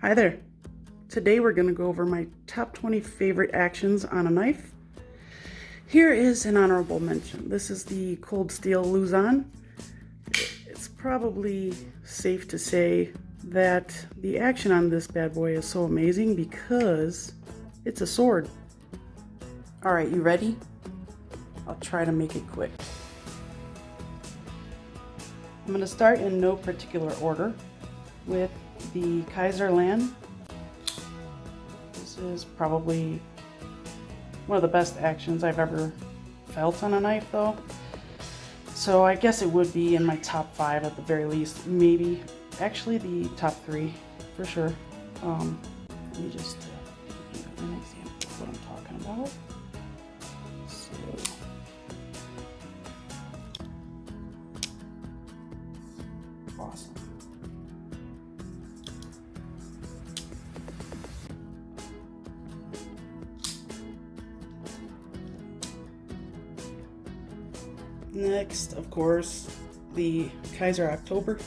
Hi there. Today we're going to go over my top 20 favorite actions on a knife. Here is an honorable mention. This is the Cold Steel Luzon. It's probably safe to say that the action on this bad boy is so amazing because it's a sword. Alright, you ready? I'll try to make it quick. I'm going to start in no particular order with the Kizer Land. This is probably one of the best actions I've ever felt on a knife though. So I guess it would be in my top 5 at the very least, maybe. Actually the top 3 for sure. Let me just give you an example of what I'm talking about. So, awesome. Next, of course, the Kizer October,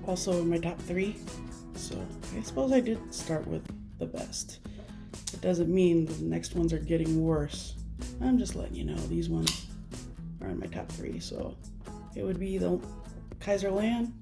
also in my top 3. So I suppose I did start with the best. It doesn't mean the next ones are getting worse. I'm just letting you know these ones are in my top 3. So it would be the Kizer Land,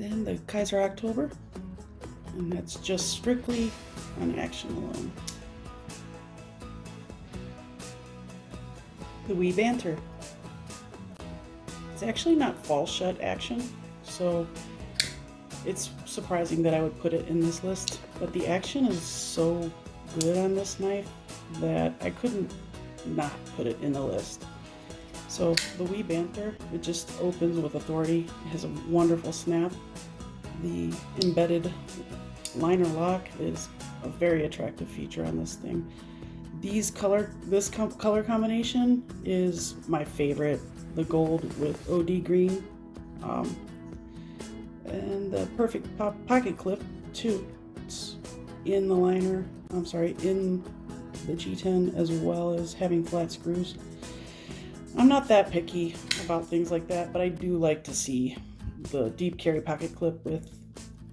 then the Kizer October, and that's just strictly on action alone. The WKI Banter. It's actually not false shut action, so it's surprising that I would put it in this list, but the action is so good on this knife that I couldn't not put it in the list. So the WKI Banter, it just opens with authority. It has a wonderful snap. The embedded liner lock is a very attractive feature on this thing. This color combination is my favorite, the gold with OD green, and the perfect pocket clip too. It's in the liner, in the G10, as well as having flat screws. I'm not that picky about things like that, but I do like to see the deep carry pocket clip with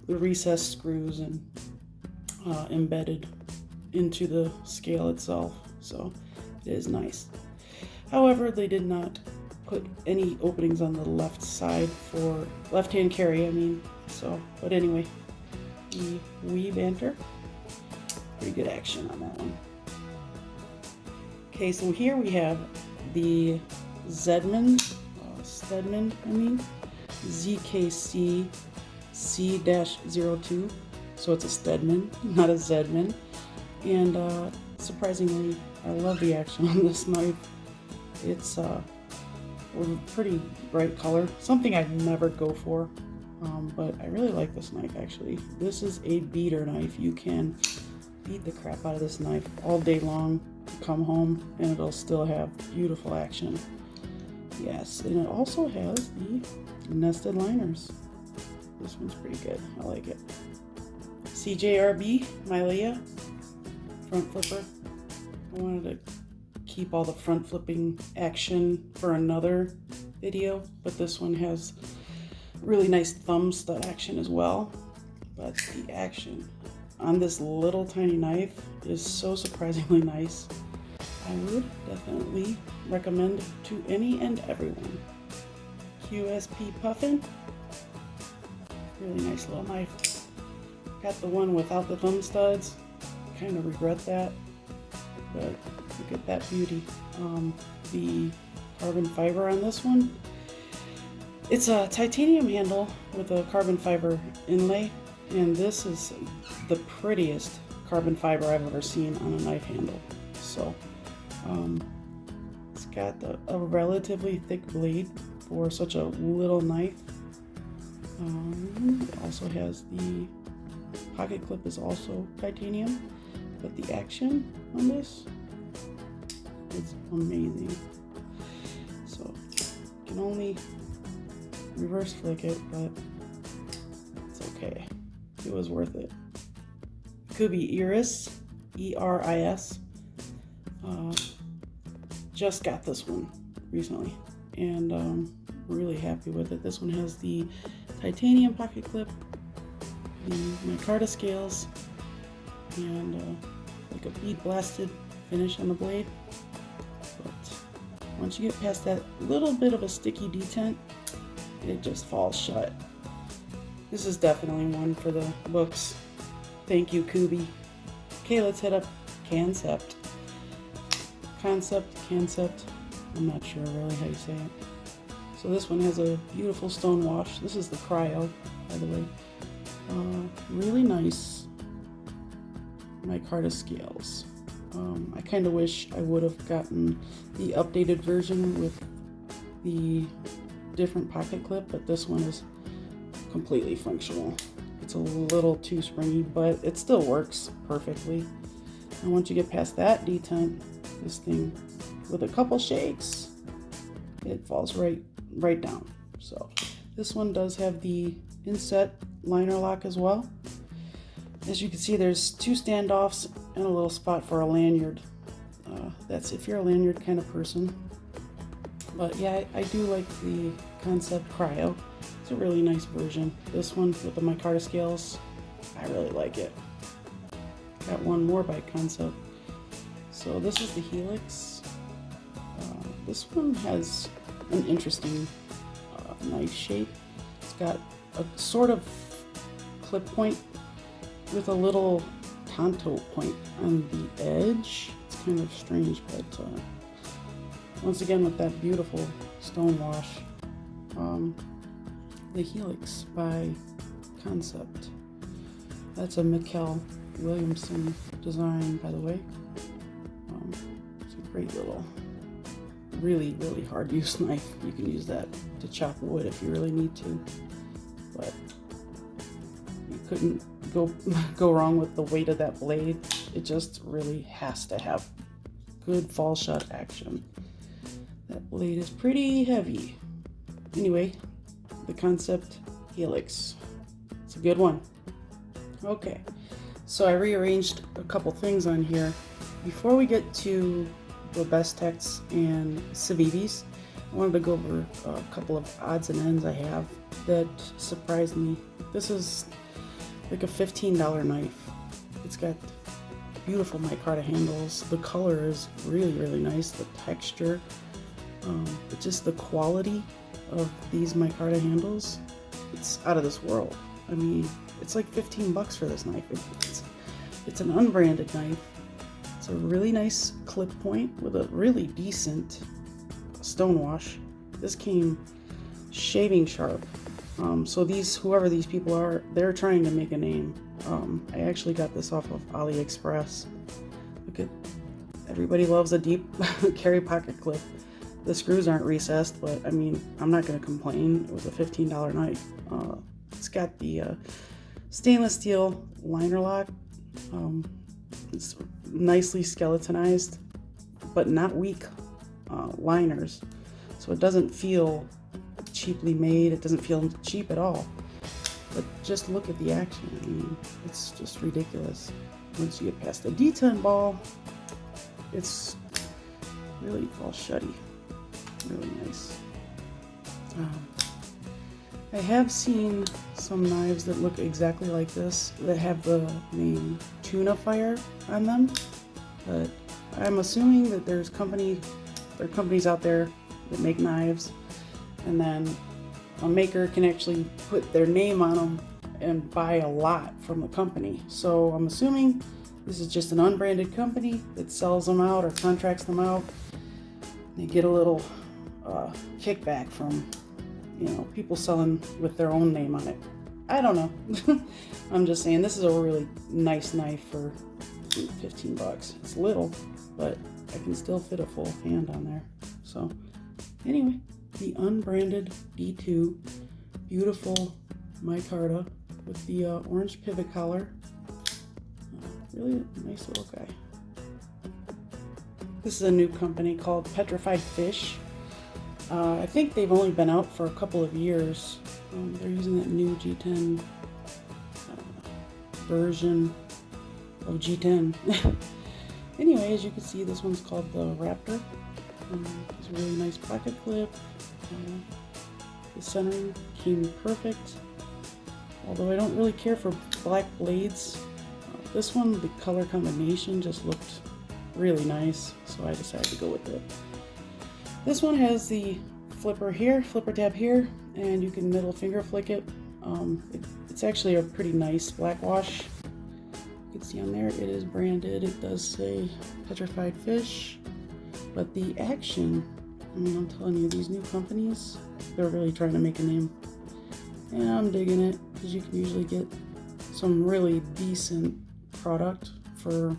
the recessed screws and embedded into the scale itself, so it is nice. However, they did not put any openings on the left side for left-hand carry, but anyway, the WKI Banter, pretty good action on that one. Okay, so here we have the Zedman, ZKC C-02, so it's a steadman, not a Zedman. And surprisingly, I love the action on this knife. It's a pretty bright color, something I'd never go for, but I really like this knife actually. This is a beater knife. You can beat the crap out of this knife all day long, come home, and it'll still have beautiful action. Yes, and it also has the nested liners. This one's pretty good. I like it. CJRB Myelia. Front flipper. I wanted to keep all the front flipping action for another video, but this one has really nice thumb stud action as well. But the action on this little tiny knife is so surprisingly nice. I would definitely recommend it to any and everyone. QSP Puffin. Really nice little knife. Got the one without the thumb studs. Kind of regret that, but look at that beauty. The carbon fiber on this one, it's a titanium handle with a carbon fiber inlay, and this is the prettiest carbon fiber I've ever seen on a knife handle. So it's got a relatively thick blade for such a little knife. It also has the pocket clip is also titanium. But the action on this is amazing. So you can only reverse flick it, but it's okay. It was worth it. Could be ERIS, ERIS. Just got this one recently, and really happy with it. This one has the titanium pocket clip the micarta scales and like a bead blasted finish on the blade. But once you get past that little bit of a sticky detent, it just falls shut. This is definitely one for the books. Thank you, Kubi. Okay, let's hit up Concept. Concept. I'm not sure really how you say it. So this one has a beautiful stone wash. This is the Cryo, by the way. Really nice micarta scales. I kind of wish I would have gotten the updated version with the different pocket clip, but this one is completely functional. It's a little too springy, but it still works perfectly. And once you get past that detent, this thing, with a couple shakes, it falls right down. So this one does have the inset liner lock as well. As you can see, there's 2 standoffs and a little spot for a lanyard. That's if you're a lanyard kind of person. But yeah, I do like the Concept Cryo. It's a really nice version. This one with the micarta scales, I really like it. Got one more by Concept. So this is the Helix. This one has an interesting knife shape. It's got a sort of clip point with a little tanto point on the edge. It's kind of strange, but once again with that beautiful stone wash. The Helix by Concept. That's a Mikkel Williamson design, by the way. It's a great little, really hard use knife. You can use that to chop wood if you really need to, but you couldn't go wrong with the weight of that blade. It just really has to have good fall shut action. That blade is pretty heavy. Anyway, the Concept Helix. It's a good one. Okay, so I rearranged a couple things on here. Before we get to the Bestechs and Cinevives, I wanted to go over a couple of odds and ends I have that surprised me. This is like a $15 knife. It's got beautiful micarta handles. The color is really nice. The texture, but just the quality of these micarta handles, it's out of this world. I mean, it's like 15 bucks for this knife. It's an unbranded knife. It's a really nice clip point with a really decent stone wash. This came shaving sharp. So whoever these people are, they're trying to make a name. I actually got this off of AliExpress. Look at, everybody loves a deep carry pocket clip. The screws aren't recessed, but I mean, I'm not going to complain. It was a $15 knife. It's got the stainless steel liner lock. It's nicely skeletonized, but not weak liners. So it doesn't feel cheaply made. It doesn't feel cheap at all. But just look at the action. I mean, it's just ridiculous. Once you get past the detent ball, it's really falls shutty. Really nice. I have seen some knives that look exactly like this that have the name Tuna Fire on them, but I'm assuming that there are companies out there that make knives, and then a maker can actually put their name on them and buy a lot from the company. So I'm assuming this is just an unbranded company that sells them out or contracts them out. They get a little kickback from, people selling with their own name on it. I don't know. I'm just saying this is a really nice knife for 15 bucks. It's little, but I can still fit a full hand on there. So anyway, the unbranded D2, beautiful micarta with the orange pivot collar. Really nice little guy. This is a new company called Petrified Fish. I think they've only been out for a couple of years. They're using that new G10 version of G10. Anyway, as you can see, this one's called the Raptor. It's a really nice pocket clip. The centering came perfect. although I don't really care for black blades. This one, the color combination just looked really nice, so I decided to go with it. This one has the flipper tab here, and you can middle finger flick it. It's actually a pretty nice black wash. You can see on there it is branded. It does say Petrified fish, but the action, I mean, I'm telling you, these new companies, they're really trying to make a name. And I'm digging it, because you can usually get some really decent product for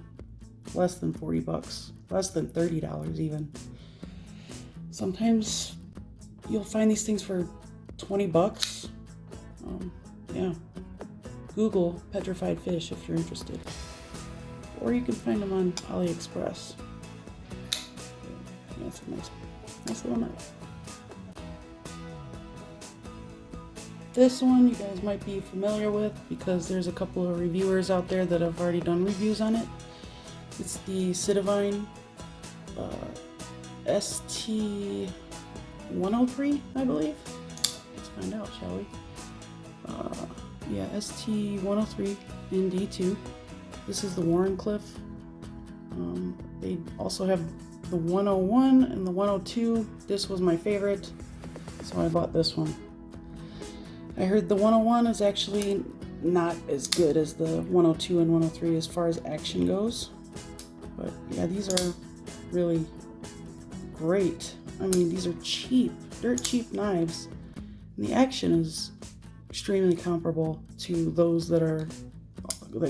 less than 40 bucks, less than $30 even. Sometimes you'll find these things for 20 bucks. Yeah. Google Petrified fish if you're interested. Or you can find them on AliExpress. Yeah, it's a nice little knife. This one you guys might be familiar with because there's a couple of reviewers out there that have already done reviews on it. It's the Cinevine ST103, I believe. Let's find out, shall we? Yeah, ST103 in D2. This is the Warrenclyffe. They also have the 101 and the 102. This was my favorite, so I bought this one. I heard the 101 is actually not as good as the 102 and 103 as far as action goes. But yeah, these are really great. I mean, these are cheap, dirt cheap knives. And the action is extremely comparable to those that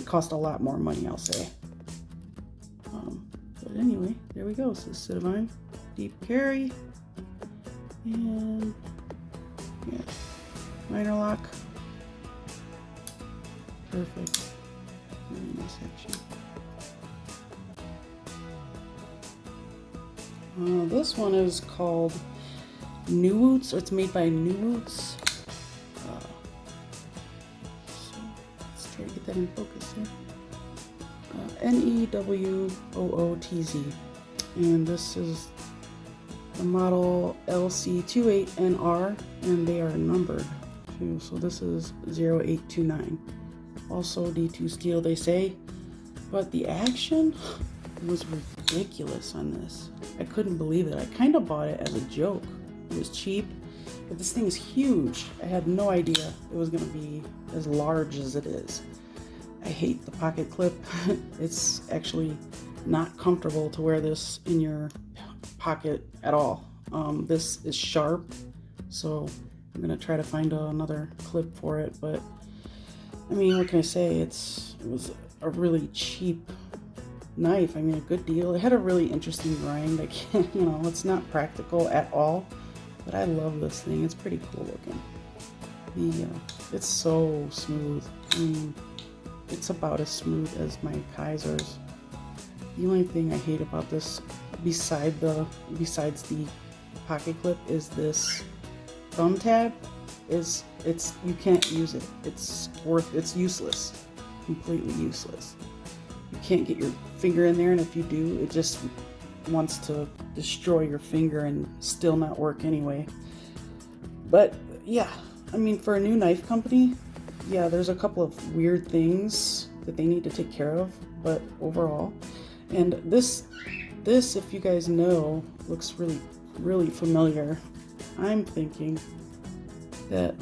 cost a lot more money, I'll say. But anyway, there we go. So Cinevine, deep carry, and yeah, minor lock. Perfect. Really nice action. This one is called Newoods. It's made by Newoods. So let's try to get that in focus here. Newootz, and this is the model LC28NR, and they are numbered too. So this is 0829. Also D2 steel, they say, but the action was ridiculous on this. I couldn't believe it. I kind of bought it as a joke. It was cheap, but this thing is huge. I had no idea it was going to be as large as it is. I hate the pocket clip. It's actually not comfortable to wear this in your pocket at all. This is sharp, so I'm going to try to find another clip for it, but I mean, what can I say? It was a really cheap knife. I mean, a good deal. It had a really interesting grind. I can't, it's not practical at all, but I love this thing. It's pretty cool looking. It's so smooth. I mean, it's about as smooth as my Kizers. The only thing I hate about this, besides the pocket clip, is this thumb tab. You can't use it. It's useless. Completely useless. You can't get your finger in there, and if you do, it just wants to destroy your finger and still not work anyway. But yeah, I mean, for a new knife company, yeah, there's a couple of weird things that they need to take care of, but overall, and this, if you guys know, looks really, really familiar. I'm thinking that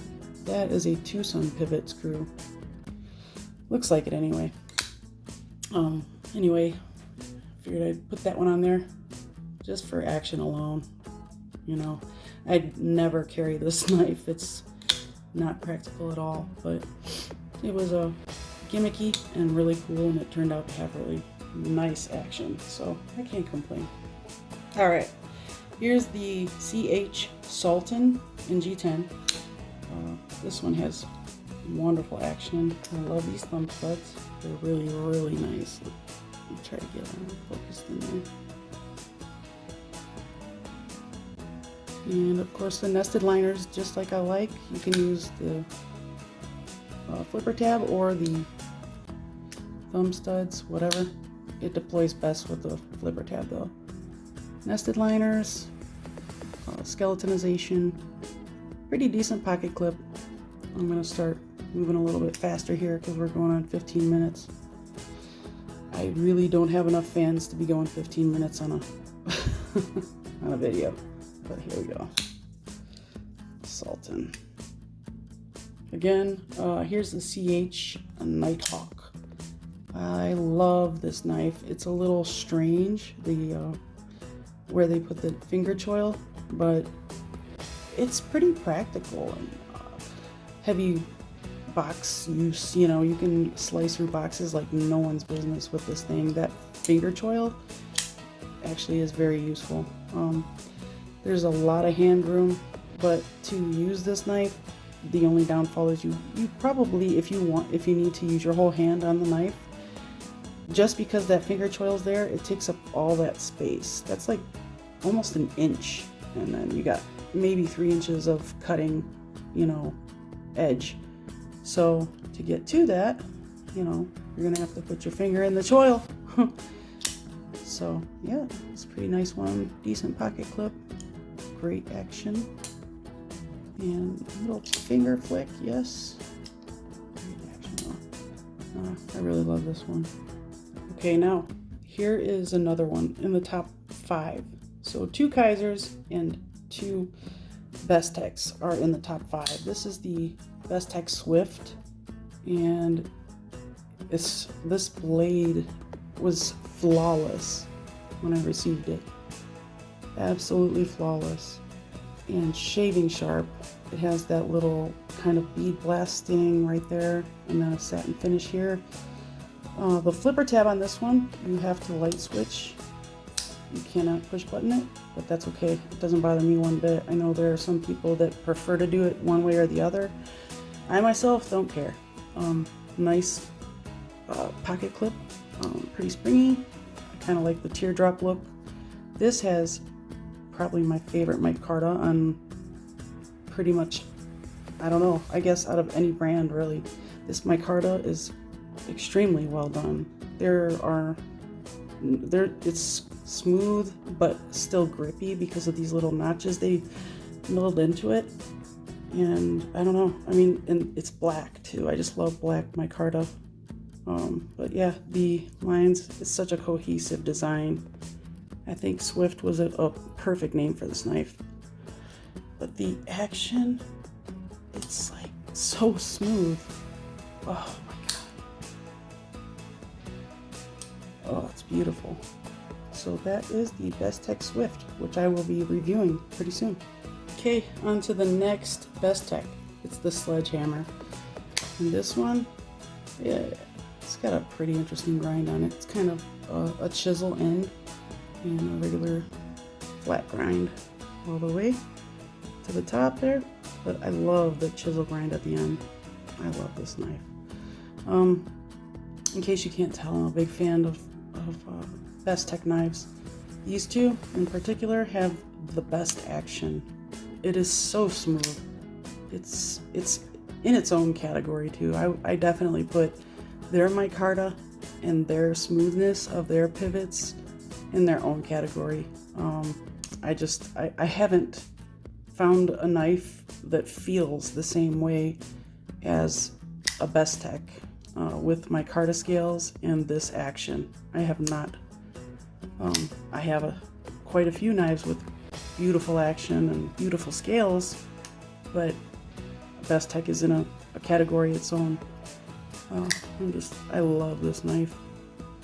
is a Tucson pivot screw. Looks like it anyway. Anyway, figured I'd put that one on there just for action alone. I'd never carry this knife. It's not practical at all, but it was a gimmicky and really cool, and it turned out to have really nice action, so I can't complain. All right, here's the CH Sultan in G10. This one has wonderful action. I love these thumb studs. They're really, really nice. Let me try to get them focused in there. And of course the nested liners, just like I like. You can use the flipper tab or the thumb studs, whatever. It deploys best with the flipper tab though. Nested liners, skeletonization, pretty decent pocket clip. I'm going to start moving a little bit faster here because we're going on 15 minutes. I really don't have enough fans to be going 15 minutes on a on a video, but here we go. Sultan. Again, here's the CH Nighthawk. I love this knife. It's a little strange, where they put the finger choil, but it's pretty practical and heavy box use. You know, you can slice through boxes like no one's business with this thing. That finger choil actually is very useful. There's a lot of hand room, but to use this knife, the only downfall is you probably, if you need to use your whole hand on the knife, just because that finger choil's there, it takes up all that space. That's like almost an inch, and then you got maybe 3 inches of cutting, you know, edge. So to get to that, you know, you're gonna have to put your finger in the choil. So yeah, it's a pretty nice one. Decent pocket clip, great action, and little finger flick. Yes, great action. I really love this one. Okay, now here is another one in the top 5. So 2 Kizers and 2 Bestechs are in the top 5. This is the Bestech Swift, and this blade was flawless when I received it. Absolutely flawless. And shaving sharp. It has that little kind of bead blasting right there, and then a satin finish here. The flipper tab on this one, you have to light switch. You cannot push button it, but that's okay. It doesn't bother me one bit. I know there are some people that prefer to do it one way or the other. I myself don't care. Nice pocket clip, pretty springy. I kind of like the teardrop look. This has probably my favorite micarta on pretty much, I don't know, I guess out of any brand really. This micarta is extremely well done. It's smooth but still grippy because of these little notches they milled into it. And I don't know, I mean, and it's black too. I just love black micarta. But yeah, the lines, it's such a cohesive design. I think Swift was a perfect name for this knife. But the action, it's like so smooth. Oh my god. Oh, it's beautiful. So that is the Bestech Swift, which I will be reviewing pretty soon. Okay, on to the next Bestech. It's the Sledgehammer. And this one, yeah, it's got a pretty interesting grind on it. It's kind of a chisel end and a regular flat grind all the way to the top there. But I love the chisel grind at the end. I love this knife. In case you can't tell, I'm a big fan of Bestech knives. These two in particular have the best action. It is so smooth. It's in its own category too. I definitely put their micarta and their smoothness of their pivots in their own category. I haven't found a knife that feels the same way as a Bestech with micarta scales and this action. I have not. I have quite a few knives with beautiful action and beautiful scales, but Bestech is in a category its own. I love this knife.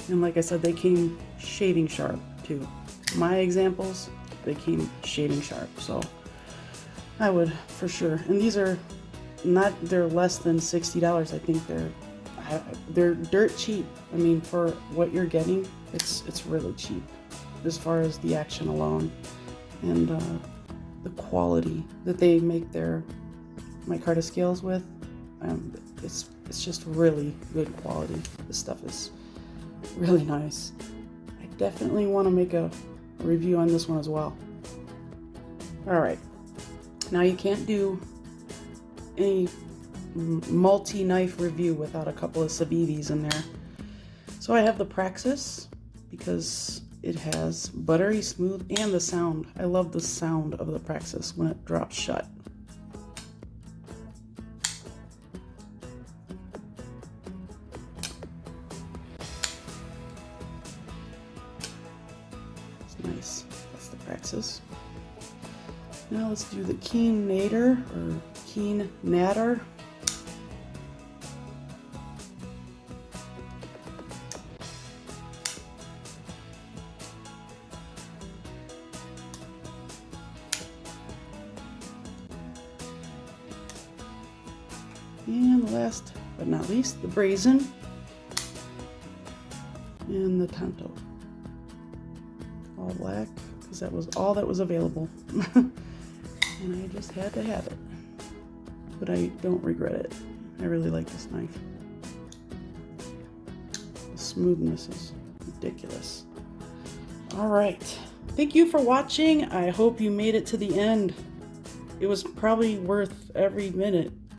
And like I said, they came shaving sharp too. My examples, they came shaving sharp, so I would for sure. And these are not, they're less than $60. I think they're dirt cheap. I mean, for what you're getting, it's really cheap as far as the action alone and the quality that they make their micarta scales with. It's just really good quality. This stuff is really nice. I definitely want to make a review on this one as well. All right, now you can't do any multi-knife review without a couple of Cinevives in there. So I have the Praxis because it has buttery smooth and the sound. I love the sound of the Praxis when it drops shut. Nice. That's the Praxis. Now let's do the Keen Nader, or Keen Natter. And last but not least, the Brazen and the Tonto. All black, because that was all that was available. And I just had to have it. But I don't regret it. I really like this knife. The smoothness is ridiculous. Alright. Thank you for watching. I hope you made it to the end. It was probably worth every minute.